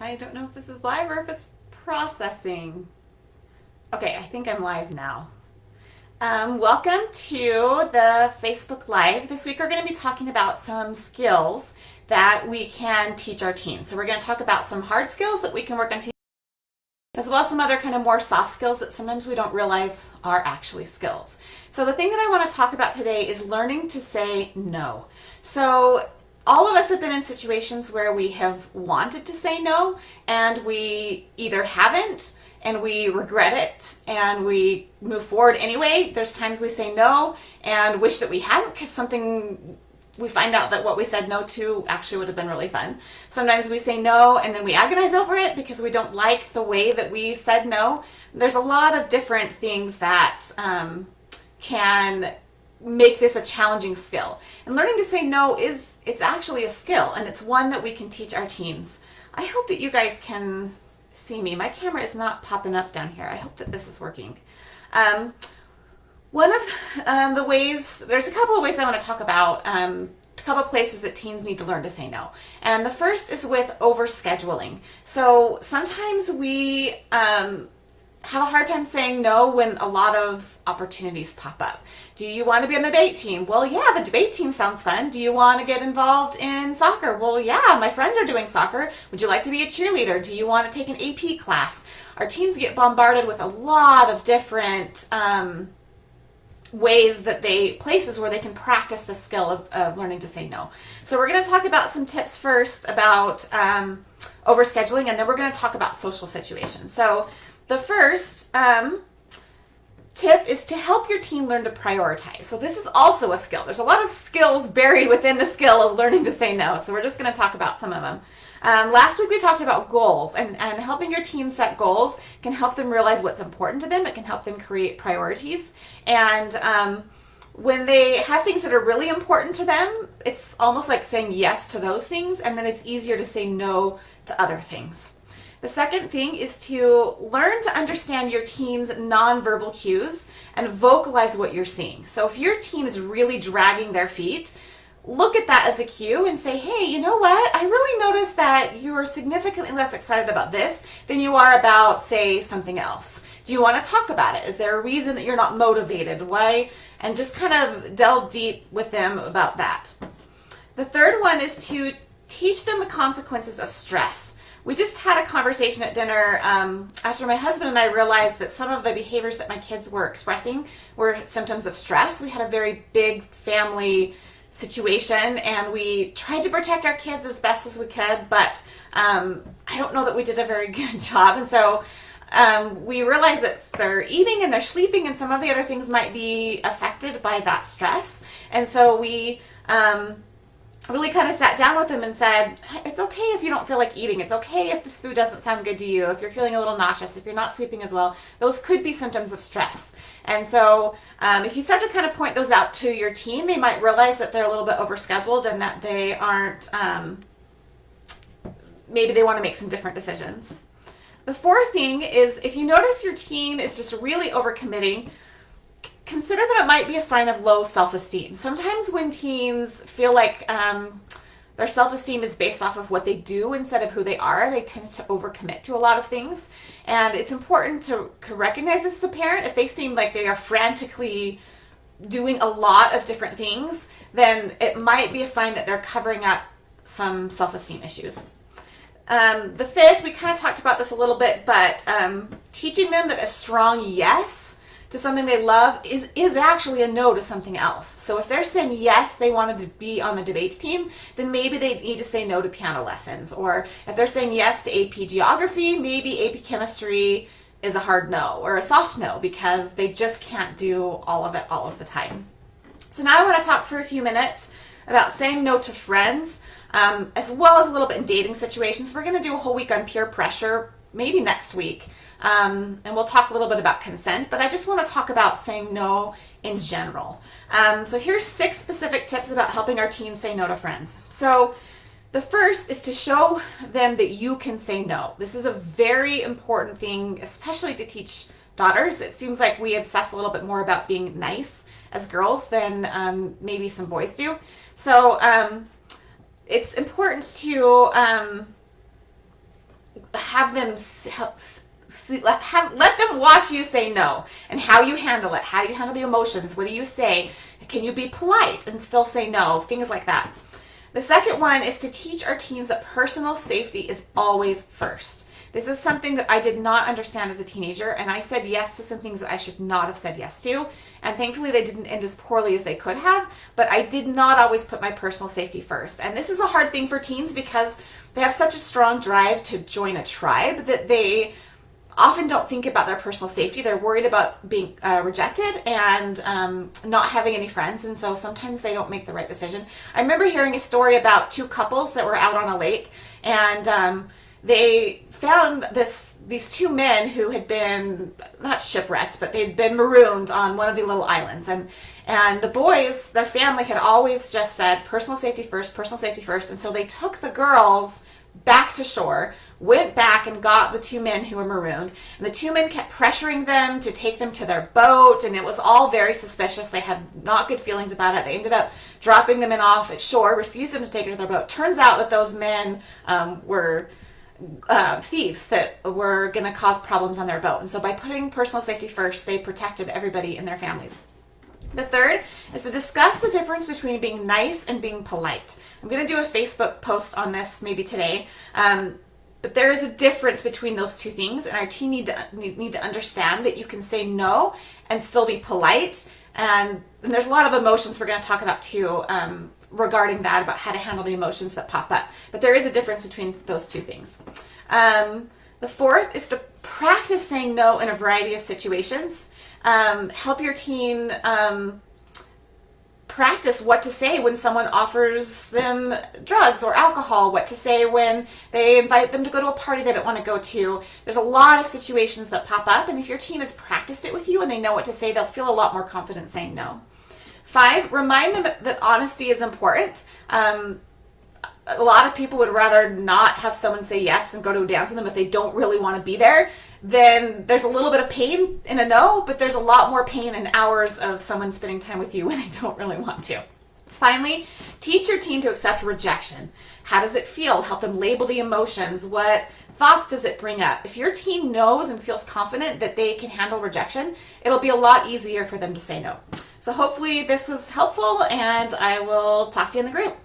I don't know if this is live or if it's processing. Okay, I think I'm live now. Welcome to the Facebook Live. This week we're going to be talking about some skills that we can teach our teens. So we're going to talk about some hard skills that we can work on teaching, as well as some other kind of more soft skills that sometimes we don't realize are actually skills. So the thing that I want to talk about today is learning to say no. So all of us have been in situations where we have wanted to say no and we either haven't and we regret it and we move forward anyway. There's times we say no and wish that we hadn't because something we find out that what we said no to actually would have been really fun. Sometimes we say no and then we agonize over it because we don't like the way that we said no. There's a lot of different things that can make this a challenging skill. And learning to say no it's actually a skill, and it's one that we can teach our teens. I hope that you guys can see me. My camera is not popping up down here. I hope that this is working. One of the ways, there's a couple of ways I want to talk about, a couple of places that teens need to learn to say no. And the first is with overscheduling. So sometimes we have a hard time saying no when a lot of opportunities pop up. Do you want to be on the debate team? Well, yeah, the debate team sounds fun. Do you want to get involved in soccer? Well, yeah, my friends are doing soccer. Would you like to be a cheerleader? Do you want to take an AP class? Our teens get bombarded with a lot of different places where they can practice the skill of learning to say no. So we're going to talk about some tips first about overscheduling, and then we're going to talk about social situations. So the first tip is to help your teen learn to prioritize. So this is also a skill. There's a lot of skills buried within the skill of learning to say no. So we're just going to talk about some of them. Last week we talked about goals, and helping your teens set goals can help them realize what's important to them. It can help them create priorities. And when they have things that are really important to them, it's almost like saying yes to those things, and then it's easier to say no to other things. The second thing is to learn to understand your teen's nonverbal cues and vocalize what you're seeing. So if your teen is really dragging their feet, look at that as a cue and say, hey, you know what? I really noticed that you're significantly less excited about this than you are about, say, something else. Do you want to talk about it? Is there a reason that you're not motivated? Why? And just kind of delve deep with them about that. The third one is to teach them the consequences of stress. We just had a conversation at dinner after my husband and I realized that some of the behaviors that my kids were expressing were symptoms of stress. We had a very big family situation and we tried to protect our kids as best as we could, but I don't know that we did a very good job. And so we realized that they're eating and they're sleeping and some of the other things might be affected by that stress. And so we really kind of sat down with them and said, it's okay if you don't feel like eating. It's okay if this food doesn't sound good to you, if you're feeling a little nauseous, if you're not sleeping as well. Those could be symptoms of stress. And so if you start to kind of point those out to your teen, they might realize that they're a little bit overscheduled and that they aren't, maybe they want to make some different decisions. The fourth thing is if you notice your teen is just really overcommitting, consider that it might be a sign of low self-esteem. Sometimes when teens feel like their self-esteem is based off of what they do instead of who they are, they tend to overcommit to a lot of things. And it's important to recognize this as a parent. If they seem like they are frantically doing a lot of different things, then it might be a sign that they're covering up some self-esteem issues. The fifth, we kind of talked about this a little bit, but teaching them that a strong yes to something they love is actually a no to something else. So if they're saying yes, they wanted to be on the debate team, then maybe they need to say no to piano lessons. Or if they're saying yes to AP geography, maybe AP chemistry is a hard no or a soft no because they just can't do all of it all of the time. So now I want to talk for a few minutes about saying no to friends, as well as a little bit in dating situations. We're going to do a whole week on peer pressure, maybe next week. And we'll talk a little bit about consent, but I just want to talk about saying no in general. So here's 6 specific tips about helping our teens say no to friends. So the first is to show them that you can say no. This is a very important thing, especially to teach daughters. It seems like we obsess a little bit more about being nice as girls than maybe some boys do. So it's important to have them let them watch you say no, and how you handle it, how you handle the emotions. What do you say? Can you be polite and still say no? Things like that. The second one is to teach our teens that personal safety is always first. This is something that I did not understand as a teenager, and I said yes to some things that I should not have said yes to, and thankfully they didn't end as poorly as they could have, but I did not always put my personal safety first. And this is a hard thing for teens because they have such a strong drive to join a tribe that they often don't think about their personal safety. They're worried about being rejected and not having any friends, and so sometimes they don't make the right decision. I remember hearing a story about two couples that were out on a lake, and they found these two men who had been not shipwrecked, but they'd been marooned on one of the little islands, and the boys, their family, had always just said personal safety first, and so they took the girls back to shore, went back and got the two men who were marooned, and the two men kept pressuring them to take them to their boat, and it was all very suspicious. They had not good feelings about it. They ended up dropping them off at shore, refused them to take them to their boat. Turns out that those men were thieves that were going to cause problems on their boat, and so by putting personal safety first, they protected everybody and their families. The third is to discuss the difference between being nice and being polite. I'm going to do a Facebook post on this maybe today, but there is a difference between those two things, and our teen need to understand that you can say no and still be polite, and there's a lot of emotions we're going to talk about too regarding that, about how to handle the emotions that pop up, but there is a difference between those two things. The fourth is to practice saying no in a variety of situations. Help your teen practice what to say when someone offers them drugs or alcohol, what to say when they invite them to go to a party they don't want to go to. There's a lot of situations that pop up, and if your teen has practiced it with you and they know what to say, they'll feel a lot more confident saying no. 5, remind them that honesty is important. A lot of people would rather not have someone say yes and go to dance with them if they don't really want to be there. Then there's a little bit of pain in a no, but there's a lot more pain in hours of someone spending time with you when they don't really want to. Finally, teach your teen to accept rejection. How does it feel? Help them label the emotions. What thoughts does it bring up? If your teen knows and feels confident that they can handle rejection, it'll be a lot easier for them to say no. So hopefully this was helpful, and I will talk to you in the group.